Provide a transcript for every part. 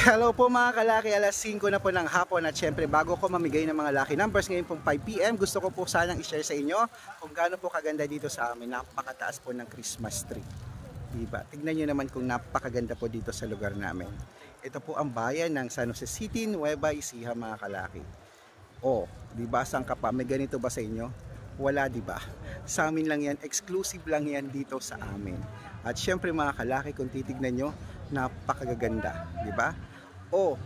Hello po mga kalaki, alas 5 na po ng hapon at syempre bago ko mamigay ng mga lucky numbers ngayon pong 5 PM, gusto ko po sanang i-share sa inyo kung gaano po kaganda dito sa amin. Napakataas po ng Christmas tree. Diba? Tignan nyo naman kung napakaganda po dito sa lugar namin. Ito po ang bayan ng San Jose City, Nueva Ecija mga kalaki. Oh, diba saan ka pa? May ganito ba sa inyo? Wala, diba? Sa amin lang yan, exclusive lang yan dito sa amin. At syempre mga kalaki, kung titignan nyo, napakaganda, diba? Oh,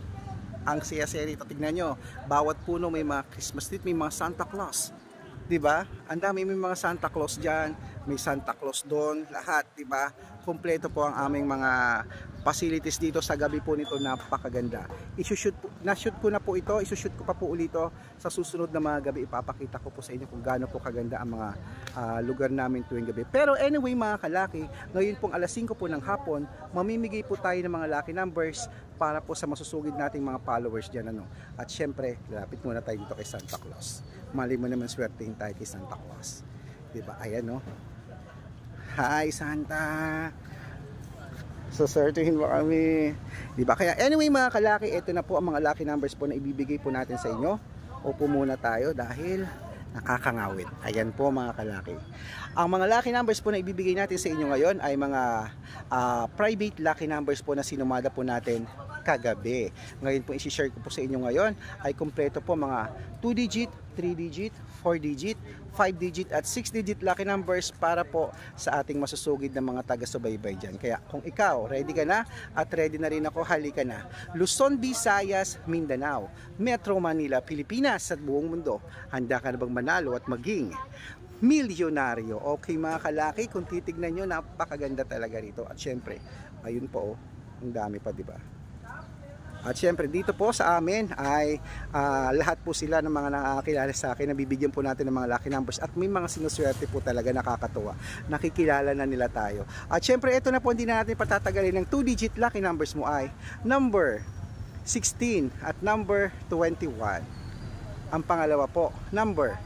ang saya-saya rito, tignan nyo, bawat puno may mga Christmas tree, may mga Santa Claus, diba? Ang dami, may mga Santa Claus dyan, may Santa Claus doon, lahat, diba? Kompleto po ang aming mga facilities dito. Sa gabi po nito, napakaganda. Na-shoot ko na po ito, isushoot ko pa po ulit ito sa susunod na mga gabi. Ipapakita ko po sa inyo kung gaano po kaganda ang mga lugar namin tuwing gabi. Pero anyway mga kalaki, ngayon pong alas 5 po ng hapon, mamimigay po tayo ng mga lucky numbers para po sa masusugid nating mga followers dyan. Ano? At syempre, lapit muna tayo dito kay Santa Claus. Mali mo naman swertein tayo kay Santa Claus. Diba? Ayan, no? Hi Santa, susertuhin mo kami, diba? Kaya anyway mga kalaki, ito na po ang mga lucky numbers po na ibibigay po natin sa inyo. Upo muna tayo dahil nakakangawit. Ayan po mga kalaki, ang mga lucky numbers po na ibibigay natin sa inyo ngayon ay mga private lucky numbers po na sinumada po natin kagabi. Ngayon po isi-share ko po sa inyo ngayon ay kumpleto po mga 2 digit, 3 digit, 4 digit, 5 digit at 6 digit lucky numbers para po sa ating masusugid ng mga taga-subaybay dyan. Kaya kung ikaw, ready ka na at ready na rin ako, halika na. Luzon, Visayas, Mindanao, Metro Manila, Pilipinas at buong mundo. Handa ka na bang manalo at maging milyonaryo? Okay mga kalaki, kung titignan nyo, napakaganda talaga rito. At syempre, ayun po, ang dami pa, diba? At syempre dito po sa amin ay lahat po sila ng mga nakakilala sa akin, nabibigyan po natin ng mga lucky numbers at may mga sinuswerte po talaga, nakakatuwa, nakikilala na nila tayo. At syempre ito na po, hindi na natin patatagalin, ng 2 digit lucky numbers mo ay number 16 at number 21. Ang pangalawa po, number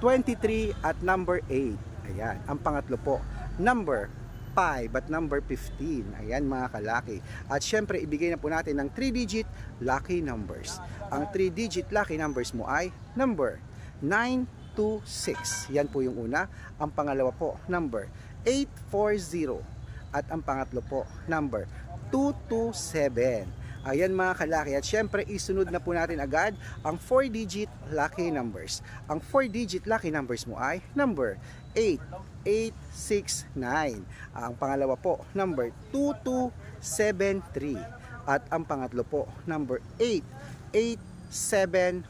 23 at number 8. Ayan. Ang pangatlo po, number 5 at number 15. Ayan mga kalaki. At syempre ibigay na po natin ng 3 digit lucky numbers. Ang 3 digit lucky numbers mo ay number 926. Yan po yung una. Ang pangalawa po, number 840. At ang pangatlo po, number 227. Ayan mga kalaki. At syempre isunod na po natin agad ang 4 digit lucky numbers. Ang 4 digit lucky numbers mo ay number 8869. Ang pangalawa po, number 2273. At ang pangatlo po, number 8875.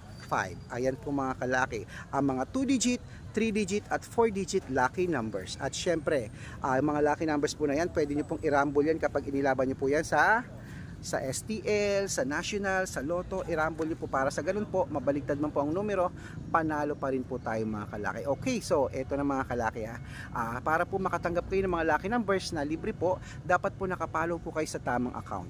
Ayan po mga kalaki, ang mga 2 digit, 3 digit at 4 digit lucky numbers. At syempre, mga lucky numbers po na yan, pwede nyo pong i-rumble yan kapag inilaban nyo po yan sa STL, sa National, sa Lotto. I-rumble nyo po para sa ganun po, mabaligtad man po ang numero, panalo pa rin po tayo mga kalaki. Okay, so eto na mga kalaki para po makatanggap kayo ng mga lucky numbers na libre po, dapat po nakapollow po kayo sa tamang account.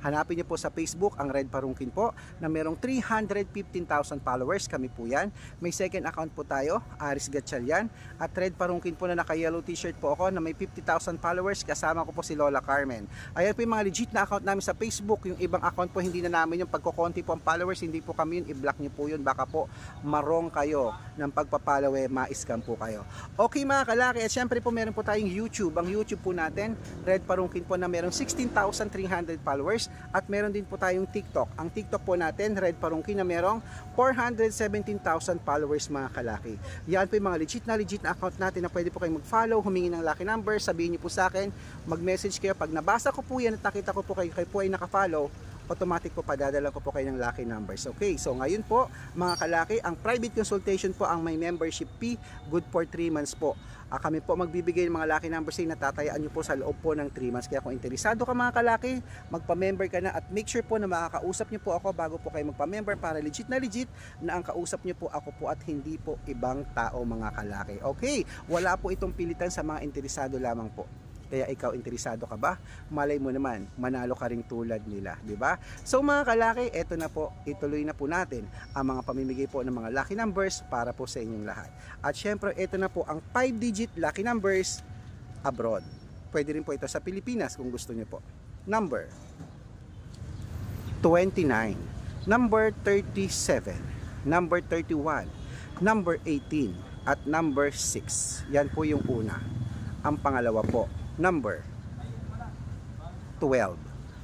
Hanapin niyo po sa Facebook ang Red Parungkin po na merong 315,000 followers. Kami po yan. May second account po tayo, Aris Gatchalian. At Red Parungkin po na naka-yellow t-shirt po ako na may 50,000 followers. Kasama ko po si Lola Carmen. Ayan po yung mga legit na account namin sa Facebook. Yung ibang account po hindi na namin yung pagkukonti po ang followers. Hindi po kami yun. I-block niyo po yun. Baka po marong kayo ng pagpapalaw, ma-scam po kayo. Okay mga kalaki. At syempre po meron po tayong YouTube. Ang YouTube po natin, Red Parungkin po na merong 16,300 followers. At meron din po tayong TikTok. Ang TikTok po natin, Red Parungkin, na merong 417,000 followers mga kalaki. Yan po yung mga legit na account natin na pwede po kayong mag-follow, humingi ng lucky number, sabihin niyo po sa akin, mag-message kayo. Pag nabasa ko po yan at nakita ko po kayo po ay naka-follow, automatic po padadala ko po kayo ng lucky numbers. Okay, so ngayon po mga kalaki, ang private consultation po ang may membership fee, good for 3 months po. Kami po magbibigay ng mga lucky numbers na tatayaan nyo po sa loob po ng 3 months. Kaya kung interesado ka mga kalaki, magpa-member ka na at make sure po na makakausap nyo po ako bago po kayo magpa-member para legit na ang kausap nyo po ako po at hindi po ibang tao mga kalaki. Okay, wala po itong pilitan sa mga interesado lamang po. Kaya ikaw, interesado ka ba? Malay mo naman, manalo ka ring tulad nila, di ba? So mga kalaki, eto na po, ituloy na po natin ang mga pamimigay po ng mga lucky numbers para po sa inyong lahat. At syempre, eto na po ang 5-digit lucky numbers abroad. Pwede rin po ito sa Pilipinas kung gusto niyo po. Number 29, number 37, number 31, number 18, at number 6. Yan po yung una. Ang pangalawa po, number 12,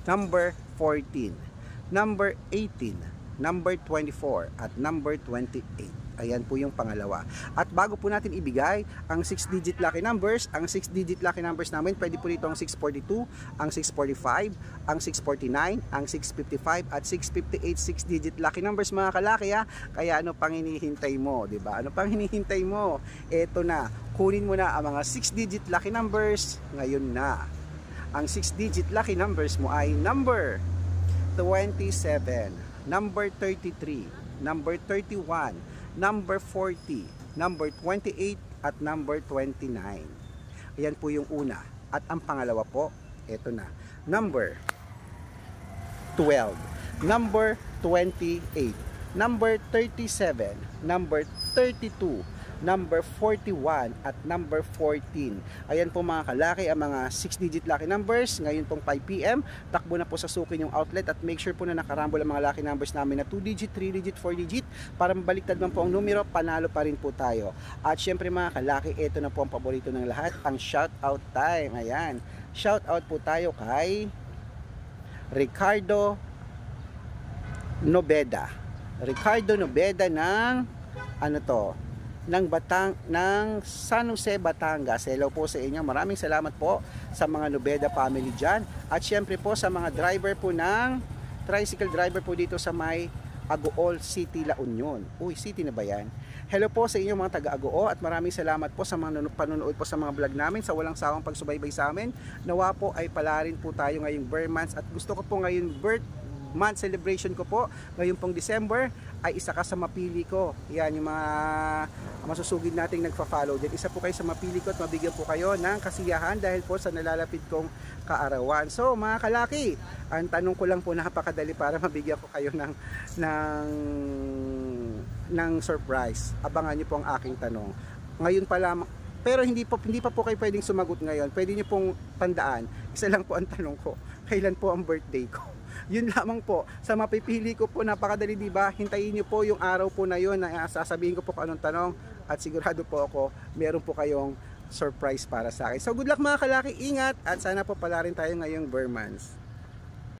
number 14, number 18, number 24, at number 28. Ayan po yung pangalawa. At bago po natin ibigay ang 6-digit lucky numbers, ang 6-digit lucky numbers namin, pwede po dito ang 642, ang 645, ang 649, ang 655, at 658 6-digit lucky numbers mga kalaki ha. Kaya ano pang hinihintay mo, di ba? Ano pang hinihintay mo? Eto na, kunin mo na ang mga 6-digit lucky numbers ngayon na. Ang 6-digit lucky numbers mo ay number 27, number 33, number 31, number 40, number 28, at number 29. Ayan po yung una. At ang pangalawa po, eto na, number 12, number 28, number 37, number 32, number 41, at number 14. Ayan po mga kalaki ang mga 6-digit lucky numbers. Ngayon pong 5 PM, takbo na po sa sukin yung outlet at make sure po na nakarambol ang mga lucky numbers namin na 2-digit, 3-digit, 4-digit para mabaliktad man po ang numero, panalo pa rin po tayo. At syempre mga kalaki, ito na po ang paborito ng lahat, ang shout out time. Ayan, shout out po tayo kay Ricardo Nobeda. Ricardo Nobeda ng ng San Jose, Batangas. Hello po sa inyo. Maraming salamat po sa mga Nobeda family dyan. At syempre po sa mga driver po ng tricycle driver po dito sa may Agool City, La Union. Uy, city na ba yan? Hello po sa inyo mga taga-Agoo at maraming salamat po sa mga panonood po sa mga vlog namin, sa walang sawang pagsubaybay sa amin. Nawa po ay palarin po tayo ngayong birth months at gusto ko po ngayon birth month celebration ko po ngayon pong December ay isa ka sa mapili ko. Yan yung mga masusugid nating nagfa-follow din. Isa po kayo sa mapili ko at mabigyan po kayo ng kasiyahan dahil po sa nalalapit kong kaarawan. So mga kalaki, ang tanong ko lang po napakadali para mabigyan ko kayo ng surprise. Abangan niyo po ang aking tanong. Ngayon pa lamang, pero hindi pa po kayo pwedeng sumagot ngayon. Pwede niyo pong tandaan. Isa lang po ang tanong ko. Kailan po ang birthday ko? Yun lamang po. Sa mapipili ko po, napakadali, di ba? Hintayin niyo po yung araw po na yun na sasabihin ko po kung anong tanong at sigurado po ako meron po kayong surprise para sa akin. So good luck mga kalaki, ingat at sana po pala rin tayo ngayong birth months.